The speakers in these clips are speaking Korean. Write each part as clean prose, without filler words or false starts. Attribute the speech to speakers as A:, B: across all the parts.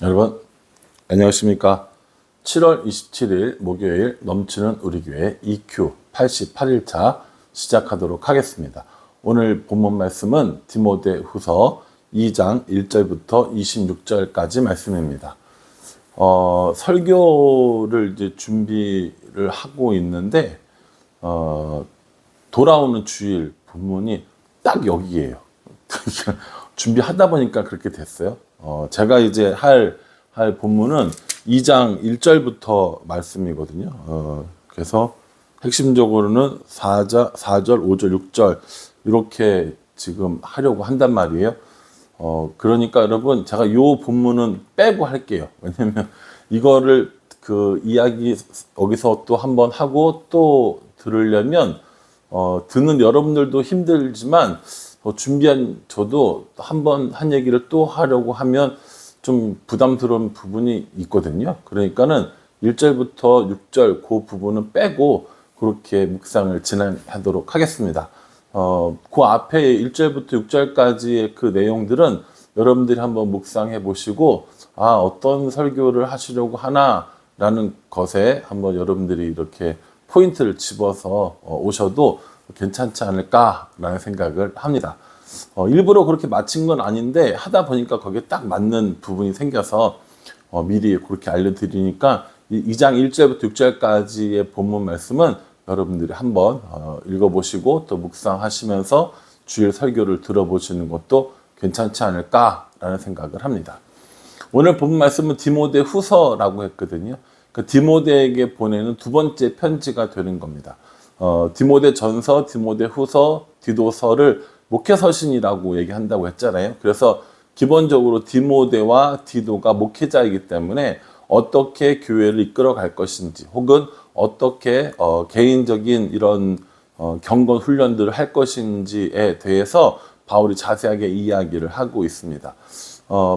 A: 여러분 안녕하십니까. 7월 27일 목요일 넘치는 우리 교회 EQ 88일차 시작하도록 하겠습니다. 오늘 본문 말씀은 디모데후서 2장 1절부터 26절까지 말씀입니다. 설교를 이제 준비를 하고 있는데 돌아오는 주일 본문이 딱 여기예요. 준비하다 보니까 그렇게 됐어요. 제가 이제 할 본문은 2장 1절부터 말씀이거든요. 그래서 핵심적으로는 4절, 5절, 6절 이렇게 지금 하려고 한단 말이에요. 그러니까 여러분 제가 요 본문은 빼고 할게요. 왜냐면 이거를 그 이야기 여기서 또 한번 하고 또 들으려면 듣는 여러분들도 힘들지만 준비한 저도 한번 한 얘기를 또 하려고 하면 좀 부담스러운 부분이 있거든요. 그러니까는 1절부터 6절 그 부분은 빼고 그렇게 묵상을 진행하도록 하겠습니다. 그 앞에 1절부터 6절까지의 그 내용들은 여러분들이 한번 묵상해 보시고 어떤 설교를 하시려고 하나라는 것에 한번 여러분들이 이렇게 포인트를 집어서 오셔도 괜찮지 않을까라는 생각을 합니다. 일부러 그렇게 맞춘 건 아닌데 하다 보니까 거기에 딱 맞는 부분이 생겨서 미리 그렇게 알려드리니까 2장 1절부터 6절까지의 본문 말씀은 여러분들이 한번 읽어보시고 또 묵상하시면서 주일 설교를 들어보시는 것도 괜찮지 않을까라는 생각을 합니다. 오늘 본문 말씀은 디모데후서라고 했거든요. 그 디모데에게 보내는 두 번째 편지가 되는 겁니다. 디모데전서, 디모데후서, 디도서를 목회서신이라고 얘기한다고 했잖아요. 그래서 기본적으로 디모데와 디도가 목회자이기 때문에 어떻게 교회를 이끌어 갈 것인지 혹은 어떻게 개인적인 이런 경건 훈련들을 할 것인지에 대해서 바울이 자세하게 이야기를 하고 있습니다.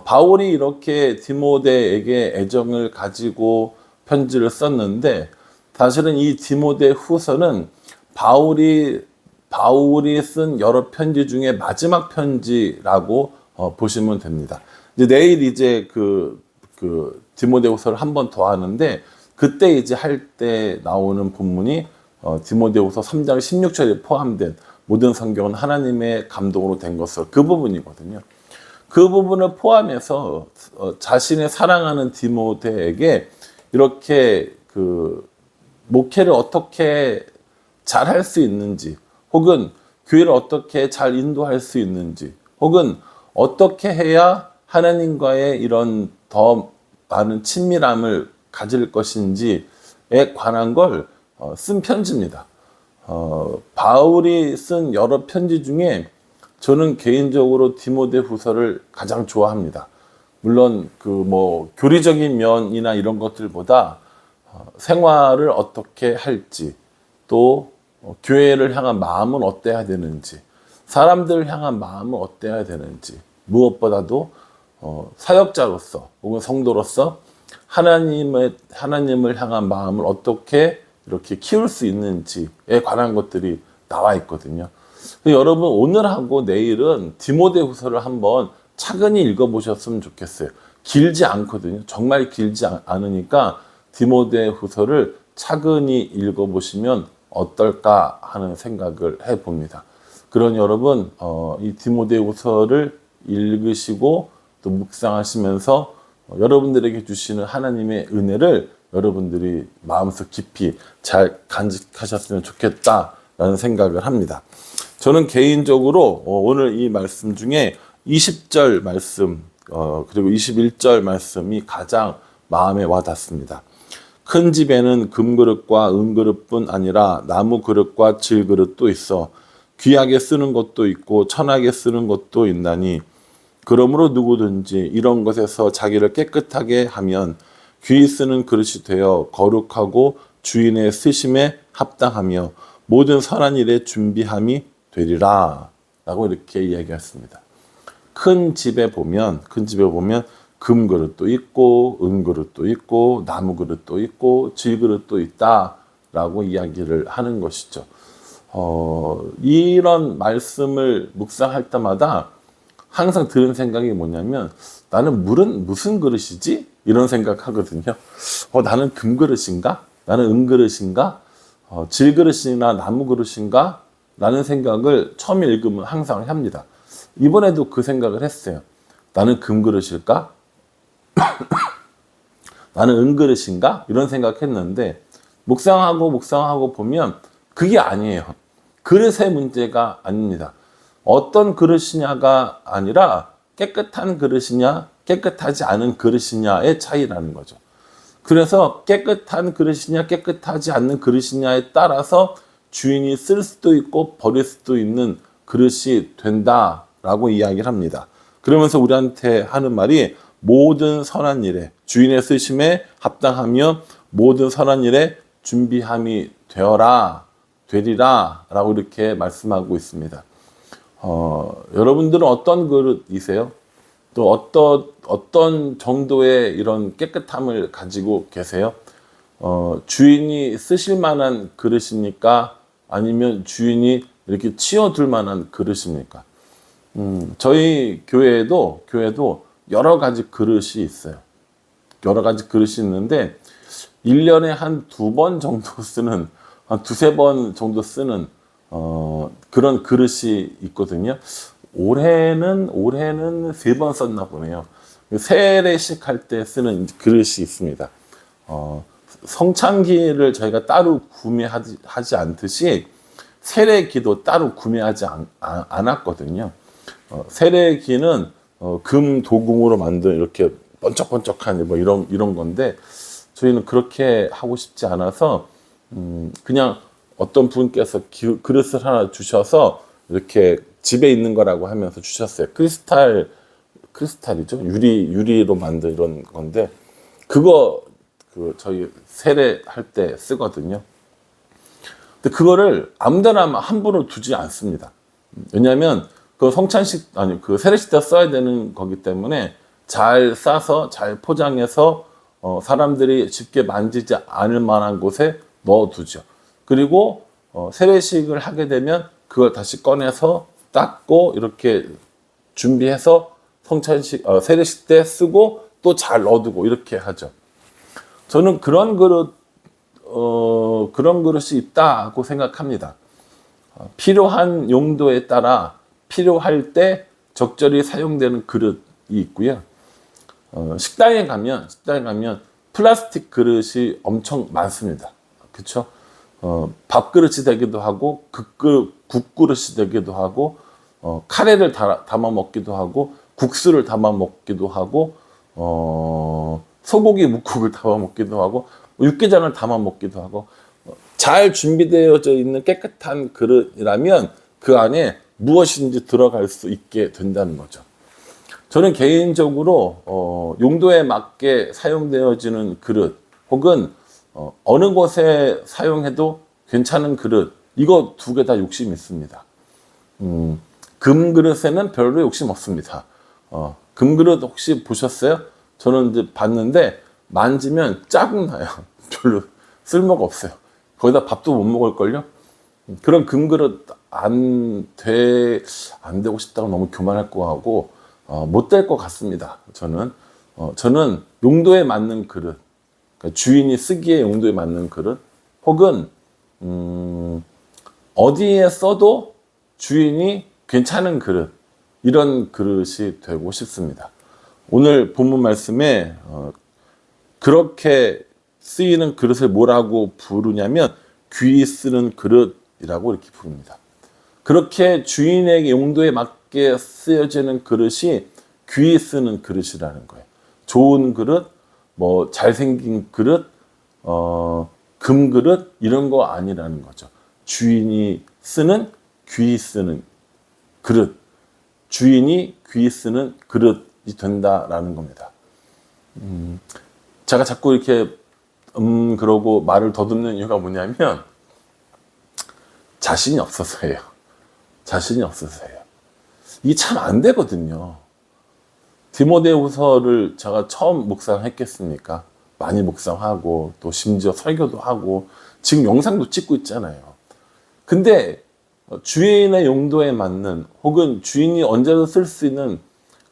A: 바울이 이렇게 디모데에게 애정을 가지고 편지를 썼는데 사실은 이 디모데 후서는 바울이 쓴 여러 편지 중에 마지막 편지라고 보시면 됩니다. 이제 내일 이제 그 디모데후서를 한 번 더 하는데 그때 이제 할 때 나오는 본문이 디모데후서 3장 16절에 포함된 모든 성경은 하나님의 감동으로 된 것을 그 부분이거든요. 그 부분을 포함해서 자신의 사랑하는 디모데에게 이렇게 그 목회를 어떻게 잘 할 수 있는지 혹은 교회를 어떻게 잘 인도할 수 있는지 혹은 어떻게 해야 하나님과의 이런 더 많은 친밀함을 가질 것인지에 관한 걸 쓴 편지입니다. 바울이 쓴 여러 편지 중에 저는 개인적으로 디모데후서를 가장 좋아합니다. 물론 교리적인 면이나 이런 것들보다 생활을 어떻게 할지 또 교회를 향한 마음은 어때야 되는지 사람들을 향한 마음은 어때야 되는지 무엇보다도 사역자로서 혹은 성도로서 하나님을 향한 마음을 어떻게 이렇게 키울 수 있는지에 관한 것들이 나와 있거든요. 여러분 오늘하고 내일은 디모데후서를 한번 차근히 읽어보셨으면 좋겠어요. 길지 않거든요. 정말 길지 않으니까 디모데후서를 차근히 읽어보시면 어떨까 하는 생각을 해봅니다. 그러니 여러분 이 디모데후서를 읽으시고 또 묵상하시면서 여러분들에게 주시는 하나님의 은혜를 여러분들이 마음속 깊이 잘 간직하셨으면 좋겠다라는 생각을 합니다. 저는 개인적으로 오늘 이 말씀 중에 20절 말씀 그리고 21절 말씀이 가장 마음에 와닿습니다. 큰 집에는 금그릇과 은그릇뿐 아니라 나무 그릇과 질그릇도 있어 귀하게 쓰는 것도 있고 천하게 쓰는 것도 있나니 그러므로 누구든지 이런 것에서 자기를 깨끗하게 하면 귀히 쓰는 그릇이 되어 거룩하고 주인의 쓰심에 합당하며 모든 선한 일에 준비함이 되리라 라고 이렇게 이야기했습니다. 큰 집에 보면 금그릇도 있고 은그릇도 있고 나무그릇도 있고 질그릇도 있다라고 이야기를 하는 것이죠. 이런 말씀을 묵상할 때마다 항상 드는 생각이 뭐냐면 나는 물은 무슨 그릇이지? 이런 생각하거든요. 나는 금그릇인가? 나는 은그릇인가? 질그릇이나 나무 그릇인가? 라는 생각을 처음 읽으면 항상 합니다. 이번에도 그 생각을 했어요. 나는 금그릇일까? 나는 은그릇인가? 이런 생각했는데 묵상하고 보면 그게 아니에요. 그릇의 문제가 아닙니다. 어떤 그릇이냐가 아니라 깨끗한 그릇이냐 깨끗하지 않은 그릇이냐의 차이라는 거죠. 그래서 깨끗한 그릇이냐 깨끗하지 않는 그릇이냐에 따라서 주인이 쓸 수도 있고 버릴 수도 있는 그릇이 된다라고 이야기를 합니다. 그러면서 우리한테 하는 말이 모든 선한 일에 주인의 쓰심에 합당하며 모든 선한 일에 준비함이 되리라 라고 이렇게 말씀하고 있습니다. 여러분들은 어떤 그릇이세요? 또 어떤 정도의 이런 깨끗함을 가지고 계세요? 주인이 쓰실 만한 그릇입니까? 아니면 주인이 이렇게 치워둘 만한 그릇입니까? 저희 교회에도 여러 가지 그릇이 있어요. 여러 가지 그릇이 있는데 1년에 한 2번 정도 쓰는, 한 2-3번 정도 쓰는 그런 그릇이 있거든요. 올해는 3번 썼나 보네요. 세례식 할 때 쓰는 그릇이 있습니다. 성찬기를 저희가 따로 구매하지 않듯이 세례기도 따로 구매하지 않았거든요. 세례기는 금 도금으로 만든 이렇게 번쩍번쩍한 뭐 이런 건데 저희는 그렇게 하고 싶지 않아서 그냥 어떤 분께서 그릇을 하나 주셔서 이렇게 집에 있는 거라고 하면서 주셨어요. 크리스탈이죠. 유리로 만든 이런 건데 그거 저희 세례할 때 쓰거든요. 근데 그거를 아무데나 함부로 두지 않습니다. 왜냐하면 그 그 세례식 때 써야 되는 거기 때문에 잘 싸서 잘 포장해서 사람들이 쉽게 만지지 않을 만한 곳에 넣어두죠. 그리고 세례식을 하게 되면 그걸 다시 꺼내서 닦고 이렇게 준비해서 세례식 때 쓰고 또 잘 넣어두고 이렇게 하죠. 저는 그런 그릇이 있다고 생각합니다. 필요한 용도에 따라 필요할 때 적절히 사용되는 그릇이 있고요. 식당에 가면 플라스틱 그릇이 엄청 많습니다. 그렇죠? 밥그릇이 되기도 하고 국그릇이 되기도 하고 카레를 담아 먹기도 하고 국수를 담아 먹기도 하고 소고기 묵국을 담아 먹기도 하고 육개장을 담아 먹기도 하고 잘 준비되어져 있는 깨끗한 그릇이라면 그 안에 무엇인지 들어갈 수 있게 된다는 거죠. 저는 개인적으로 용도에 맞게 사용되어지는 그릇 혹은 어느 곳에 사용해도 괜찮은 그릇 이거 2개 다 욕심이 있습니다. 금그릇에는 별로 욕심 없습니다. 금그릇 혹시 보셨어요? 저는 이제 봤는데 만지면 짜증나요. 별로 쓸모가 없어요. 거기다 밥도 못 먹을걸요? 그런 금그릇 안 되고 싶다고 너무 교만할 거 하고 못 될 것 같습니다. 저는 용도에 맞는 그릇, 그러니까 주인이 쓰기에 용도에 맞는 그릇 혹은 어디에 써도 주인이 괜찮은 그릇 이런 그릇이 되고 싶습니다. 오늘 본문 말씀에 그렇게 쓰이는 그릇을 뭐라고 부르냐면 귀히 쓰는 그릇이라고 이렇게 부릅니다. 그렇게 주인에게 용도에 맞게 쓰여지는 그릇이 귀히 쓰는 그릇이라는 거예요. 좋은 그릇, 뭐 잘생긴 그릇, 금그릇 이런 거 아니라는 거죠. 주인이 쓰는 귀히 쓰는 그릇, 주인이 귀히 쓰는 그릇이 된다라는 겁니다. 제가 자꾸 이렇게 그러고 말을 더듬는 이유가 뭐냐면 자신이 없어서예요. 자신이 없어서예요. 이게 참 안 되거든요. 디모데후서를 제가 처음 묵상했겠습니까? 많이 묵상하고 또 심지어 설교도 하고 지금 영상도 찍고 있잖아요. 근데 주인의 용도에 맞는 혹은 주인이 언제든 쓸 수 있는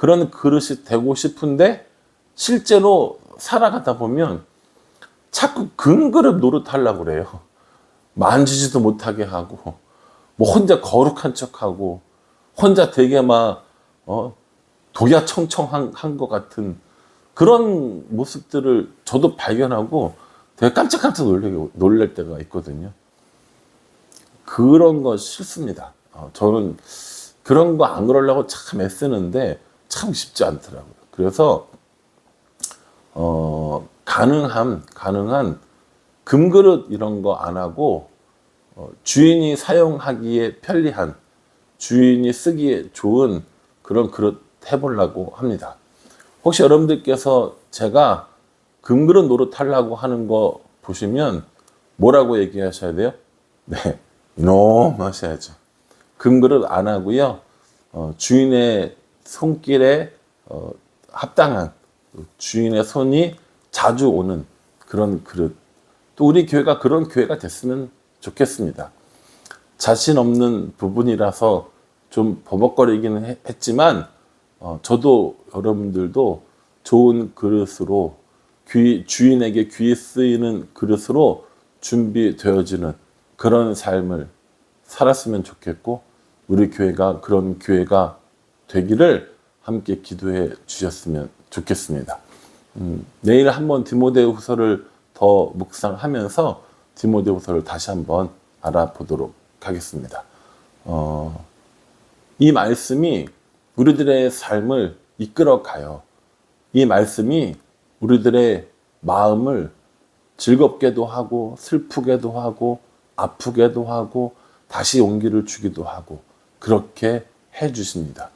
A: 그런 그릇이 되고 싶은데 실제로 살아가다 보면 자꾸 금그릇 노릇하려고 그래요. 만지지도 못하게 하고 뭐 혼자 거룩한 척하고 혼자 되게 막 독야청청한 것 같은 그런 모습들을 저도 발견하고 되게 깜짝깜짝 놀랄 때가 있거든요. 그런 거 싫습니다. 저는 그런 거 안 그러려고 참 애쓰는데 참 쉽지 않더라고요. 그래서 가능한 금그릇 이런 거 안 하고 주인이 사용하기에 편리한, 주인이 쓰기에 좋은 그런 그릇 해보려고 합니다. 혹시 여러분들께서 제가 금그릇 노릇하려고 하는 거 보시면 뭐라고 얘기하셔야 돼요? 네, 이놈 하셔야죠. 금그릇 안 하고요. 주인의 손길에 합당한, 주인의 손이 자주 오는 그런 그릇. 또 우리 교회가 그런 교회가 됐으면 좋겠습니다. 자신 없는 부분이라서 좀 버벅거리기는 했지만 저도 여러분들도 좋은 그릇으로 주인에게 귀 쓰이는 그릇으로 준비되어지는 그런 삶을 살았으면 좋겠고 우리 교회가 그런 교회가 되기를 함께 기도해 주셨으면 좋겠습니다. 내일 한번 디모데후서를 더 묵상하면서 디모데후서를 다시 한번 알아보도록 하겠습니다. 이 말씀이 우리들의 삶을 이끌어가요. 이 말씀이 우리들의 마음을 즐겁게도 하고 슬프게도 하고 아프게도 하고 다시 용기를 주기도 하고 그렇게 해주십니다.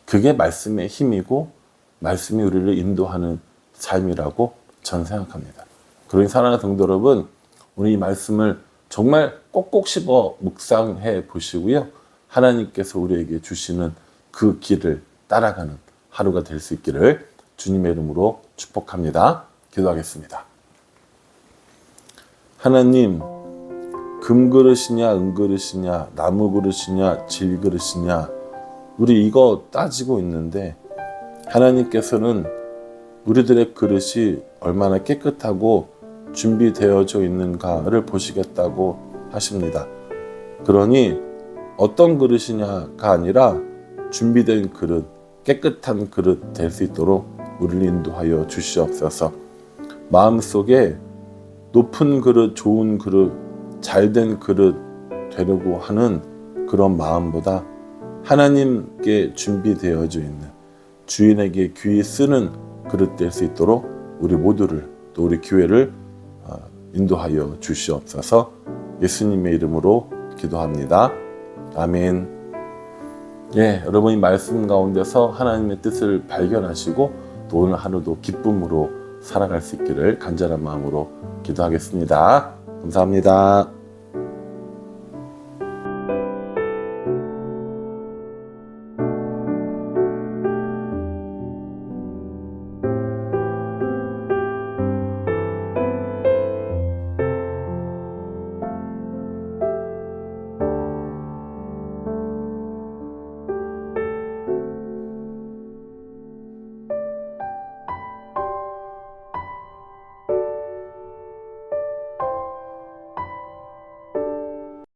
A: 그게 말씀의 힘이고 말씀이 우리를 인도하는 삶이라고 저는 생각합니다. 그러니 사랑하는 성도 여러분, 오늘 이 말씀을 정말 꼭꼭 씹어 묵상해 보시고요. 하나님께서 우리에게 주시는 그 길을 따라가는 하루가 될 수 있기를 주님의 이름으로 축복합니다. 기도하겠습니다. 하나님, 금그릇이냐 은그릇이냐 나무그릇이냐 질그릇이냐 우리 이거 따지고 있는데 하나님께서는 우리들의 그릇이 얼마나 깨끗하고 준비되어져 있는가를 보시겠다고 하십니다. 그러니 어떤 그릇이냐가 아니라 준비된 그릇, 깨끗한 그릇 될 수 있도록 우리를 인도하여 주시옵소서. 마음속에 높은 그릇, 좋은 그릇, 잘된 그릇 되려고 하는 그런 마음보다 하나님께 준비되어져 있는 주인에게 귀 쓰는 그릇 될 수 있도록 우리 모두를 또 우리 교회를 인도하여 주시옵소서. 예수님의 이름으로 기도합니다. 아멘. 예, 여러분이 말씀 가운데서 하나님의 뜻을 발견하시고 또 오늘 하루도 기쁨으로 살아갈 수 있기를 간절한 마음으로 기도하겠습니다. 감사합니다.